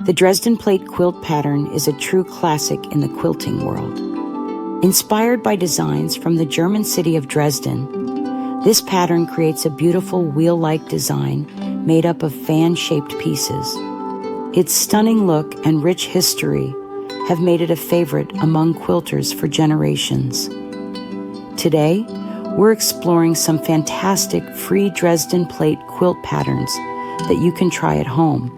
The Dresden Plate quilt pattern is a true classic in the quilting world. Inspired by designs from the German city of Dresden, this pattern creates a beautiful wheel-like design made up of fan-shaped pieces. Its stunning look and rich history have made it a favorite among quilters for generations. Today, we're exploring some fantastic free Dresden Plate quilt patterns that you can try at home.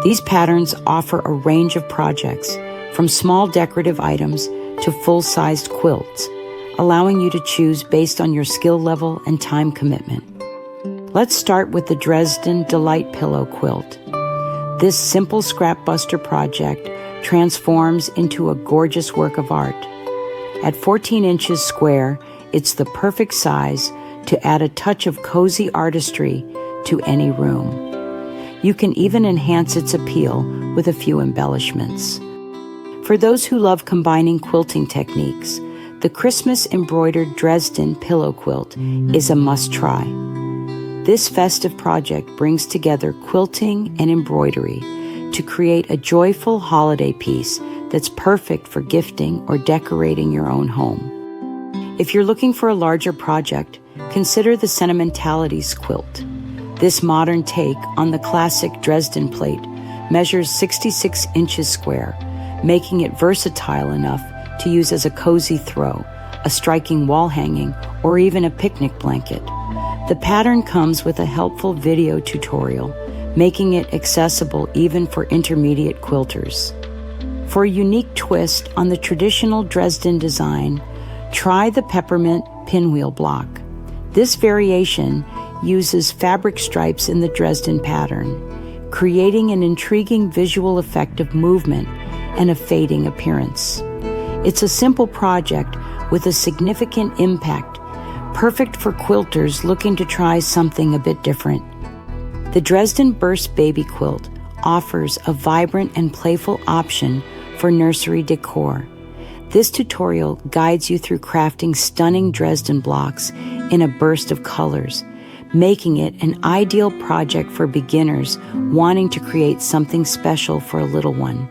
These patterns offer a range of projects, from small decorative items to full-sized quilts, allowing you to choose based on your skill level and time commitment. Let's start with the Dresden Delight Pillow quilt. This simple scrap buster project transforms into a gorgeous work of art. At 14 inches square, it's the perfect size to add a touch of cozy artistry to any room. You can even enhance its appeal with a few embellishments. For those who love combining quilting techniques, the Christmas Embroidered Dresden Pillow quilt is a must-try. This festive project brings together quilting and embroidery to create a joyful holiday piece that's perfect for gifting or decorating your own home. If you're looking for a larger project, consider the Sentimentalities Quilt. This modern take on the classic Dresden Plate measures 66 inches square, making it versatile enough to use as a cozy throw, a striking wall hanging, or even a picnic blanket. The pattern comes with a helpful video tutorial, making it accessible even for intermediate quilters. For a unique twist on the traditional Dresden design, try the peppermint pinwheel block. This variation uses fabric stripes in the Dresden pattern, creating an intriguing visual effect of movement and a fading appearance. It's a simple project with a significant impact, perfect for quilters looking to try something a bit different. The Dresden Burst Baby Quilt offers a vibrant and playful option for nursery decor. This tutorial guides you through crafting stunning Dresden blocks in a burst of colors, making it an ideal project for beginners wanting to create something special for a little one.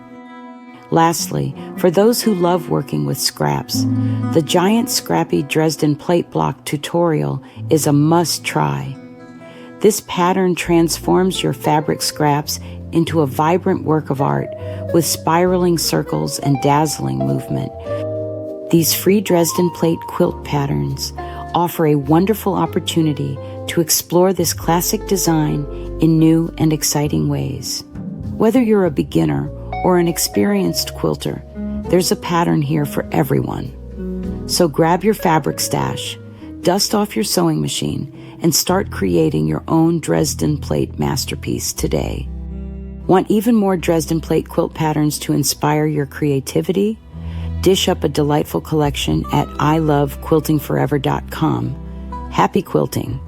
Lastly, for those who love working with scraps, the giant scrappy Dresden Plate block tutorial is a must-try. This pattern transforms your fabric scraps into a vibrant work of art with spiraling circles and dazzling movement. These free Dresden Plate quilt patterns offer a wonderful opportunity to explore this classic design in new and exciting ways. Whether you're a beginner or an experienced quilter, there's a pattern here for everyone. So grab your fabric stash, dust off your sewing machine, and start creating your own Dresden Plate masterpiece today. Want even more Dresden Plate quilt patterns to inspire your creativity? Dish up a delightful collection at ilovequiltingforever.com. Happy quilting!